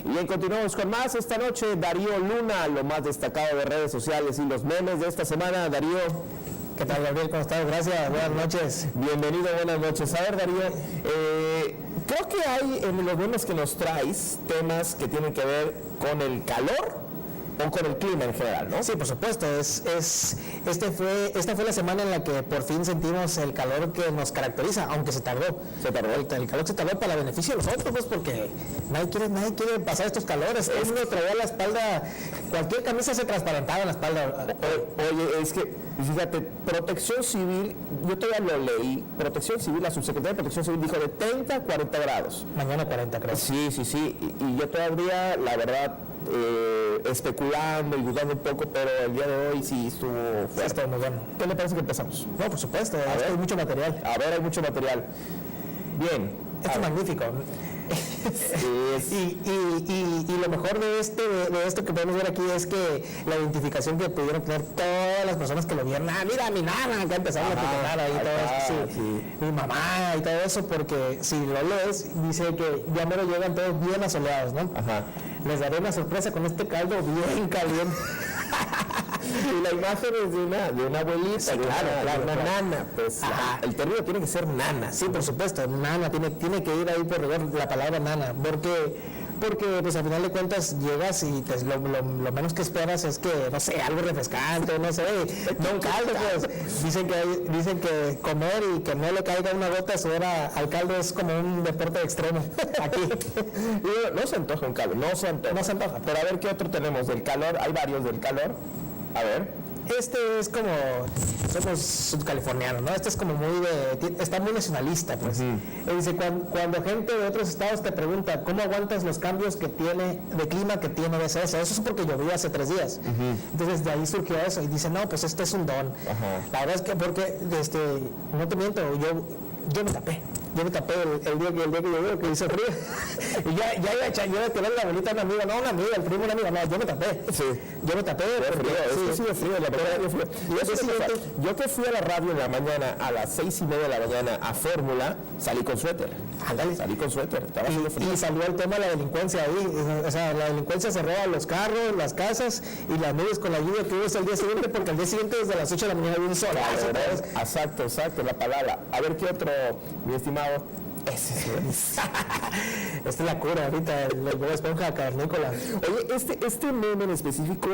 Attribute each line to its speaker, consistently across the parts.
Speaker 1: Bien, continuamos con más esta noche. Darío Luna, lo más destacado de redes sociales y los memes de esta semana. Darío.
Speaker 2: ¿Qué tal, Gabriel? ¿Cómo estás? Gracias, buenas noches.
Speaker 1: Bienvenido, buenas noches. A ver, Darío, creo que hay en los memes que nos traes temas que tienen que ver con el calor o con el clima en general, ¿no?
Speaker 2: Sí, por supuesto. Esta fue la semana en la que por fin sentimos el calor que nos caracteriza, aunque se tardó. El calor se tardó para beneficio de nosotros, pues, porque nadie quiere pasar estos calores. Uno traía la espalda, cualquier camisa se transparentaba en la espalda.
Speaker 1: Oye, es que, fíjate, Protección Civil, yo todavía lo leí, Protección Civil, la subsecretaria de Protección Civil dijo de 30 a 40 grados.
Speaker 2: Mañana 40, creo.
Speaker 1: Sí, y yo todavía, la verdad, especulando y dudando un poco, pero el día de hoy sí estuvo fuerte.
Speaker 2: Sí, estuvo muy bueno.
Speaker 1: ¿Qué le parece que empezamos?
Speaker 2: No, por supuesto, hay mucho material.
Speaker 1: A ver, hay mucho material. Bien.
Speaker 2: Esto es magnífico. Y lo mejor de esto que podemos ver aquí es que la identificación que pudieron tener todas las personas que lo vieron, mira mi nana, que empezaron a etiquetar ahí todo eso, sí. Mi mamá y todo eso, porque si lo lees, dice que ya mero llegan todos bien asoleados, ¿no?
Speaker 1: Ajá.
Speaker 2: Les daré una sorpresa con este caldo bien caliente.
Speaker 1: Y la imagen es de una abuelita,
Speaker 2: sí, claro,
Speaker 1: una nana, pues el término tiene que ser nana.
Speaker 2: Sí, por supuesto, nana, tiene que ir ahí por rigor la palabra nana, porque pues al final de cuentas llegas y pues, lo menos que esperas es que, no sé, algo refrescante, no sé, no un caldo, pues dicen que comer y que no le caiga una gota de sudor al caldo es como un deporte extremo aquí.
Speaker 1: No se antoja un caldo, no se antoja, pero a ver qué otro tenemos del calor, hay varios del calor, a ver.
Speaker 2: Este es como, somos subcalifornianos, ¿no? Este es como está muy nacionalista, pues. Dice, cuando gente de otros estados te pregunta cómo aguantas los cambios de clima que tiene BCS, eso es porque llovió hace 3 días. Entonces de ahí surgió eso y dice, no, pues este es un don. La verdad es que no te miento, yo me tapé. Yo me tapé el día que llovió, que hizo frío. Y ya iba a tirar la bolita a una amiga, no una amiga, el primo una amiga, no, yo me tapé. Sí. Yo me tapé.
Speaker 1: Sí, frío, la verdad, frío. Yo que fui a la radio en la mañana, a las 6:30 de la mañana, a Fórmula, salí con suéter. Salí con suéter, estaba haciendo frío.
Speaker 2: Y salió el tema de la delincuencia ahí. O sea, la delincuencia se roba los carros, las casas y las nubes con la lluvia que hubo el día siguiente, porque al día siguiente desde las 8 de la mañana había un sol.
Speaker 1: Exacto, la palabra. A ver qué otro, mi estimado.
Speaker 2: Esta es la cura ahorita, el Bob Esponja cavernícola.
Speaker 1: Oye, este meme en específico,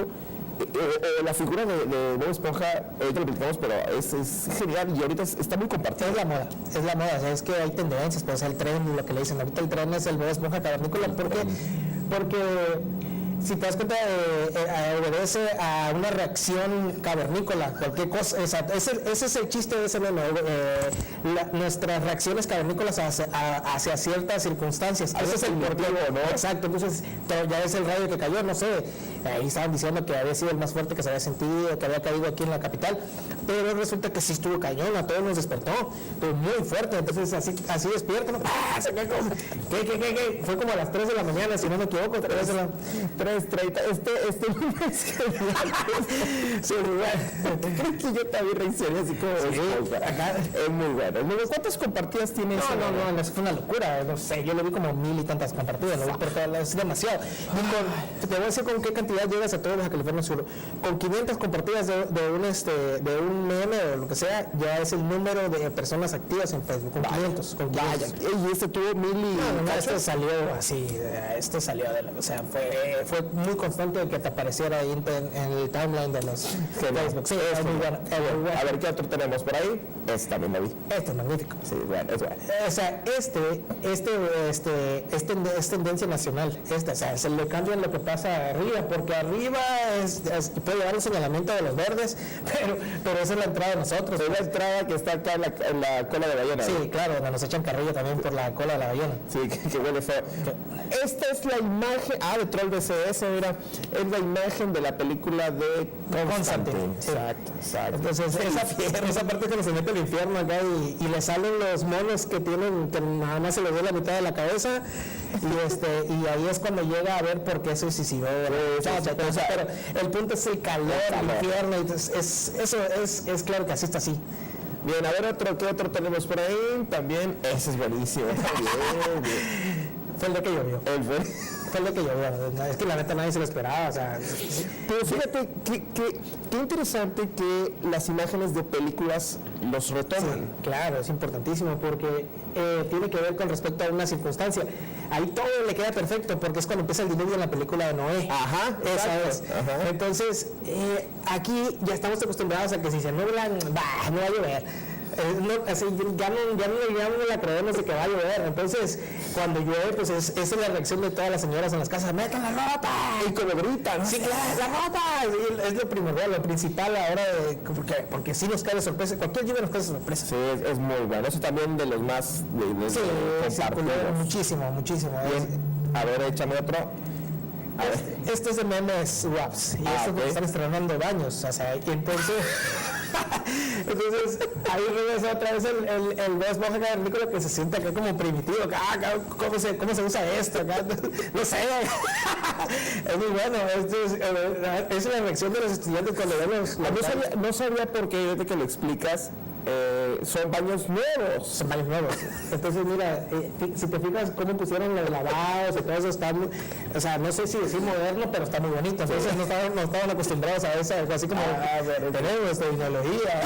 Speaker 1: la figura de Bob Esponja, ahorita lo platicamos, pero es genial y ahorita está muy compartida.
Speaker 2: Es la moda, o sea, es que hay tendencias, pues el tren, lo que le dicen ahorita el tren es el Bob Esponja cavernícola, porque si te das cuenta, obedece a una reacción cavernícola, cualquier cosa. Ese es el chiste de ese meme. Nuestras reacciones cavernícolas hacia ciertas circunstancias. Ese es el motivo, ¿no? Exacto. Entonces, ya ves el rayo que cayó, no sé. Ahí estaban diciendo que había sido el más fuerte que se había sentido, que había caído aquí en la capital. Pero resulta que sí estuvo cañón, a todos nos despertó. Estuvo muy fuerte. Entonces, así despierto, ¿no? ¿Qué? Fue como a las 3 de la mañana, si no me equivoco. 3:30. Este lunes
Speaker 1: creo que yo también reaccioné así como
Speaker 2: acá
Speaker 1: es muy bueno. ¿Cuántas compartidas tiene eso?
Speaker 2: No, fue una locura, no sé, yo lo vi como 1000 y tantas compartidas, lo vi por todas, es demasiado. Te voy a decir con qué cantidad llegas a todo Baja California Sur. Con 500 compartidas de un meme o lo que sea, ya es el número de personas activas en Facebook, con 500.
Speaker 1: Vaya, y este tuvo 1000 y...
Speaker 2: No, esto salió así, o sea, fue muy constante que te apareciera ahí en el timeline de los Facebook. Sí, es muy bueno.
Speaker 1: A ver, ¿qué otro tenemos por ahí? Este también lo vi.
Speaker 2: Este es magnífico.
Speaker 1: Sí, bueno, es bueno.
Speaker 2: O sea, es tendencia nacional. O sea, se le cambian lo que pasa arriba, porque arriba puede llevar el señalamiento de los verdes, pero esa es la entrada de nosotros.
Speaker 1: Es la entrada que está acá en la cola de ballena.
Speaker 2: Sí, ¿no? Claro, donde nos echan carrilla también por la cola de la ballena.
Speaker 1: Sí, que huele feo. Esta es la imagen, de Troll BCS, mira, es la imagen de la película de Constantine.
Speaker 2: Exacto. Entonces, esa parte que se mete al infierno acá y le salen los monos que tienen, que nada más se les ve la mitad de la cabeza, y ahí es cuando llega a ver por qué se suicidó. Pero el punto es el calor, el infierno, entonces eso es claro que así está así.
Speaker 1: Bien, a ver ¿qué otro tenemos por ahí? También, ese es buenísimo. Bien.
Speaker 2: Fue el de que llovió. Fue el de que llovió. Es que la neta nadie se lo esperaba, o sea.
Speaker 1: Pero fíjate qué interesante que las imágenes de películas los retoman.
Speaker 2: Sí, claro, es importantísimo porque tiene que ver con respecto a una circunstancia. Ahí todo le queda perfecto porque es cuando empieza el diluvio en la película de Noé.
Speaker 1: Ajá,
Speaker 2: esa es.
Speaker 1: Ajá.
Speaker 2: Entonces, aquí ya estamos acostumbrados a que si se nublan, no va a llover. Así, ya no la creemos de que va a llover. Entonces, cuando llueve, pues esa es la reacción de todas las señoras en las casas: ¡metan la ropa!
Speaker 1: Y como gritan,
Speaker 2: ¡sí, la ropa! Sí, es lo primordial, lo principal ahora, porque sí nos cae de sorpresa. Cualquier lluvia nos cae de sorpresa.
Speaker 1: Sí, es muy bueno. Eso también de los más
Speaker 2: sí, muchísimo.
Speaker 1: Bien, a ver, échame otro.
Speaker 2: Este es de memes WAPs. Y esto porque están estrenando baños. O sea, y entonces ahí regresa otra vez el Bob Esponja cavernícola que se siente acá como primitivo. ¿Cómo se usa esto? Acá, no sé. Es muy bueno. Es la reacción de los estudiantes cuando ven los.
Speaker 1: No sabía por qué, desde que lo explicas. Son baños nuevos.
Speaker 2: Son baños nuevos. Entonces, mira, si te fijas cómo pusieron los lavados y todo eso, está muy, o sea, no sé si decir moderno, pero está muy bonito. Entonces, no estaban acostumbrados a eso, así como tenemos tecnología.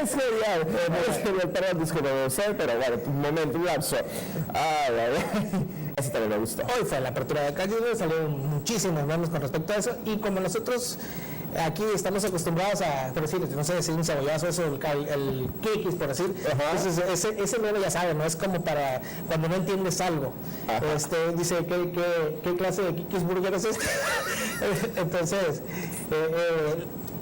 Speaker 1: Es genial. Perdón, disculpe, no sé, pero bueno, un momento, un lapso. Ese también me gustó.
Speaker 2: Hoy fue la apertura de calle, salieron muchísimos memes con respecto a eso, y como nosotros aquí estamos acostumbrados a, por decir, no sé, decir un cebollazo, eso, el kikis, por decir. Entonces, ese meme ya sabe, no es como para cuando no entiendes algo. Dice, ¿qué clase de kikis burger es este? Entonces,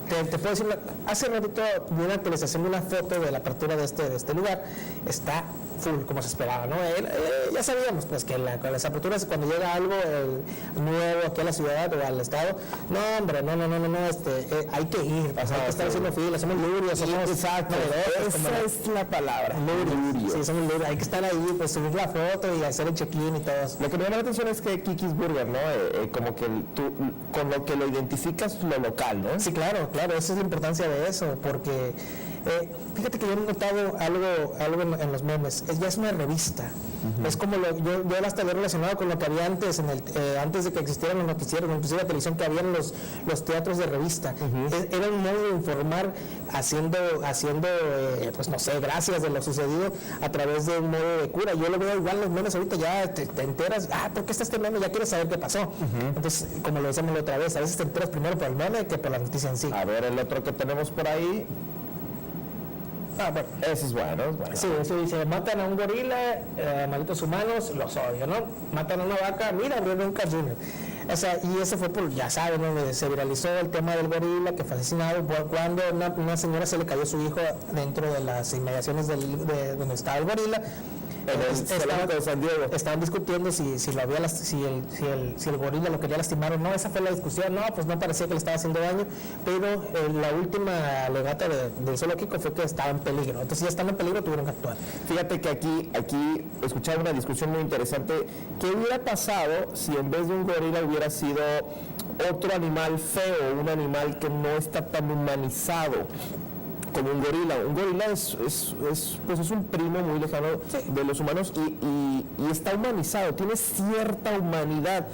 Speaker 2: te puedo decir, hace ratito vi una actualización de una foto de la apertura de este lugar. Está full, como se esperaba, ¿no? Ya sabíamos, pues, que con las aperturas, cuando llega algo nuevo aquí a la ciudad o al estado, no, hombre, no, hay que ir, hay que estar haciendo filas, somos lurios, somos...
Speaker 1: Exacto, esa es la palabra,
Speaker 2: lurios. Sí, somos lurios, hay que estar ahí, pues, subir la foto y hacer el check-in y todo eso.
Speaker 1: Lo que me llama la atención es que Kikis Burger, ¿no? Como que tú, con lo que lo identificas lo local, ¿no?
Speaker 2: Sí, claro, esa es la importancia de eso, porque... fíjate que yo he notado algo en los memes. Ya es una revista. Es como yo hasta lo he relacionado con lo que había antes, antes de que existieran los noticieros, inclusive la televisión, que habían los teatros de revista. Era un modo de informar haciendo pues no sé, gracias de lo sucedido a través de un modo de cura. Yo lo veo igual en los memes ahorita, ya te enteras, ¿por qué está este meme? Ya quieres saber qué pasó. Entonces, como lo decíamos la otra vez, a veces te enteras primero por el meme que por la noticia en sí.
Speaker 1: A ver, el otro que tenemos por ahí.
Speaker 2: Bueno,
Speaker 1: ese es bueno.
Speaker 2: Sí, eso dice: matan a un gorila, malditos humanos, los odio, ¿no? Matan a una vaca, mira, un Jr. O sea, y eso fue por, ya saben, ¿no? Se viralizó el tema del gorila que fue asesinado cuando una señora se le cayó su hijo dentro de las inmediaciones de donde estaba el gorila. Estaban discutiendo si el gorila lo quería lastimar o no. Esa fue la discusión. No, pues no parecía que le estaba haciendo daño, pero la última alegata del zoológico fue que estaba en peligro. Entonces, ya estando en peligro, tuvieron que actuar.
Speaker 1: Fíjate que aquí escuchaba una discusión muy interesante. ¿Qué hubiera pasado si en vez de un gorila hubiera sido otro animal feo, un animal que no está tan humanizado como un gorila? Un gorila es un primo muy lejano de los humanos y está humanizado, tiene cierta humanidad,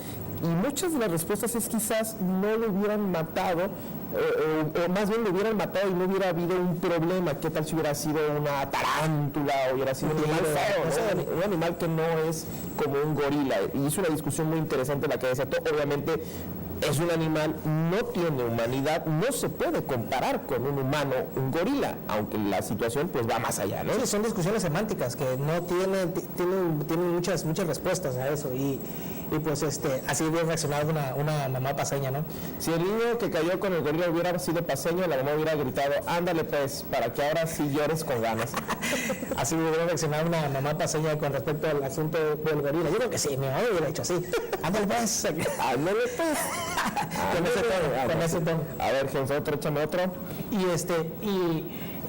Speaker 1: y muchas de las respuestas es quizás no lo hubieran matado, o más bien lo hubieran matado y no hubiera habido un problema. ¿Qué tal si hubiera sido una tarántula o hubiera sido un animal feo, ¿no? Un animal que no es como un gorila? Y es una discusión muy interesante la que desató. Obviamente es un animal, no tiene humanidad, no se puede comparar con un humano, un gorila, aunque la situación pues va más allá, ¿no?
Speaker 2: Sí, son discusiones semánticas que no tienen muchas respuestas a eso, y pues así hubiera reaccionado una mamá paseña, ¿no?
Speaker 1: Si el niño que cayó con el gorila hubiera sido paseño, la mamá hubiera gritado: ándale pues, para que ahora sí llores con ganas.
Speaker 2: Así hubiera reaccionado una mamá paseña con respecto al asunto del gorila. Yo creo que sí, mi mamá hubiera dicho así: ándale pues, ándale pues. Con ese tono.
Speaker 1: A ver, Genso, échame otro.
Speaker 2: Y este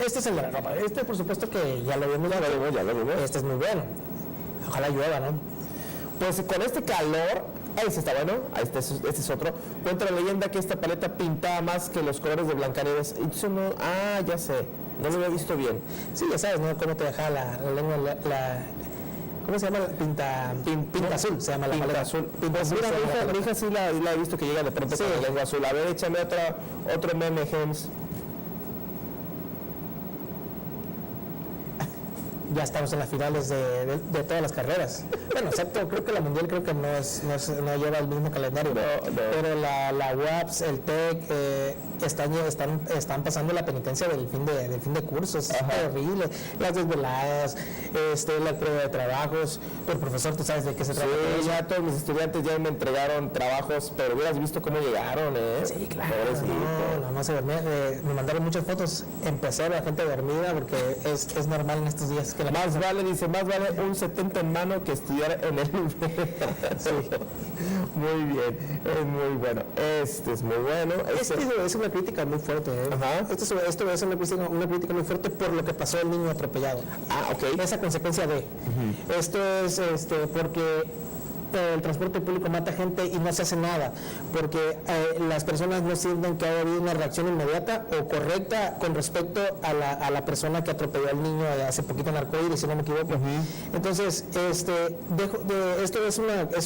Speaker 2: es el de la ropa. Por supuesto que ya lo vimos.
Speaker 1: Ya lo vimos.
Speaker 2: Este es muy bueno. Ojalá llueva, ¿no?
Speaker 1: Pues con este calor, ese está bueno, este es otro. Cuenta la leyenda que esta paleta pintaba más que los colores de Blancanieves. Eso no, ya sé, no lo había visto bien.
Speaker 2: Sí, ya sabes, ¿no? Cómo te deja la lengua ¿cómo se llama? Pinta azul, se llama la
Speaker 1: Pinta
Speaker 2: maleta.
Speaker 1: azul.
Speaker 2: Pinta azul.
Speaker 1: Mira,
Speaker 2: se llama la
Speaker 1: mi
Speaker 2: maleta.
Speaker 1: hija sí la he visto que llega de pronto con la lengua azul. A ver, échame otro meme, James.
Speaker 2: Ya estamos en las finales de todas las carreras. Bueno, excepto, creo que la mundial creo que no lleva el mismo calendario.
Speaker 1: No.
Speaker 2: Pero la UAPS, el TEC, están pasando la penitencia del fin de cursos. Es terrible. Las desveladas, la prueba de trabajos. El profesor, tú sabes de qué se trata.
Speaker 1: Sí, ya todos mis estudiantes ya me entregaron trabajos, pero hubieras visto cómo llegaron, ¿eh?
Speaker 2: Sí, claro.
Speaker 1: Pobrecito.
Speaker 2: No se dormía. Me mandaron muchas fotos. Empecé a ver a gente dormida porque es normal en estos días que
Speaker 1: Más vale un 70 en mano que estudiar en el sí. Muy bien, es muy bueno. Este es muy bueno.
Speaker 2: Es una crítica muy fuerte.
Speaker 1: Ajá.
Speaker 2: Esto es una crítica muy fuerte por lo que pasó el niño atropellado.
Speaker 1: Ah, ok.
Speaker 2: Esa consecuencia de. Esto es porque el transporte público mata gente y no se hace nada, porque las personas no sienten que haya habido una reacción inmediata o correcta con respecto a la persona que atropelló al niño hace poquito en Arcoíris, si no me equivoco. Entonces, esto es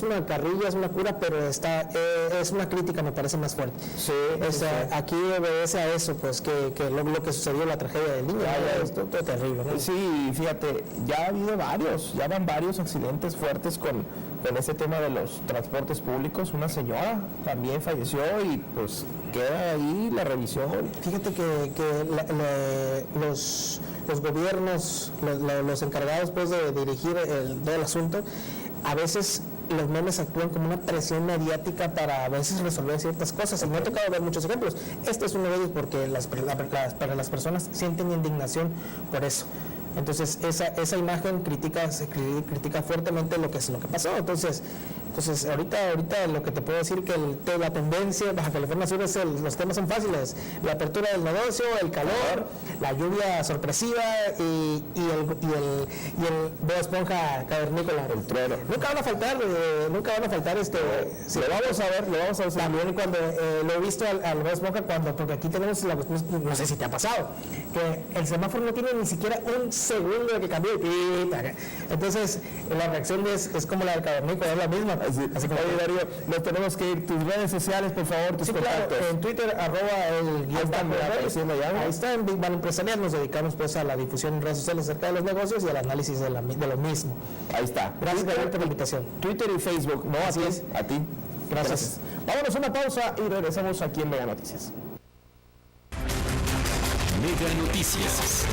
Speaker 2: una carrilla, es una cura, pero es una crítica, me parece más fuerte.
Speaker 1: Sí,
Speaker 2: Aquí obedece a eso, pues que lo que sucedió, la tragedia del niño, es todo terrible, ¿no?
Speaker 1: Sí, fíjate, ya van varios accidentes fuertes con ese tema de los transportes públicos. Una señora también falleció y pues queda ahí la revisión.
Speaker 2: Fíjate que los gobiernos, los encargados pues de dirigir todo el asunto, a veces los memes actúan como una presión mediática para a veces resolver ciertas cosas. Y me ha tocado ver muchos ejemplos. Este es uno de ellos porque para las personas sienten indignación por eso. Entonces esa imagen critica fuertemente lo que pasó. Entonces ahorita lo que te puedo decir que la tendencia Baja California Sur los temas son fáciles: la apertura del negocio, el calor, la lluvia sorpresiva y el Bob Esponja cavernícola, el trueno. Nunca van a faltar sí, lo vamos a ver también cuando lo he visto al Bob Esponja porque aquí tenemos no sé si te ha pasado que el semáforo no tiene ni siquiera un segundo de que cambie de pita. Entonces la reacción es como la del cavernícola, es la misma. Así como,
Speaker 1: oye, Darío, nos tenemos que ir. Tus redes sociales, por favor, tus contactos.
Speaker 2: Claro, en Twitter, ahí está, en Big Bang Empresarial. Nos dedicamos pues a la difusión en redes sociales acerca de los negocios y al análisis de lo mismo.
Speaker 1: Ahí está.
Speaker 2: Gracias, Gabriel, por la invitación.
Speaker 1: Twitter y Facebook, ¿no?
Speaker 2: Así es.
Speaker 1: A ti. Gracias. Vámonos a una pausa y regresamos aquí en Mega Noticias.
Speaker 3: Mega Noticias.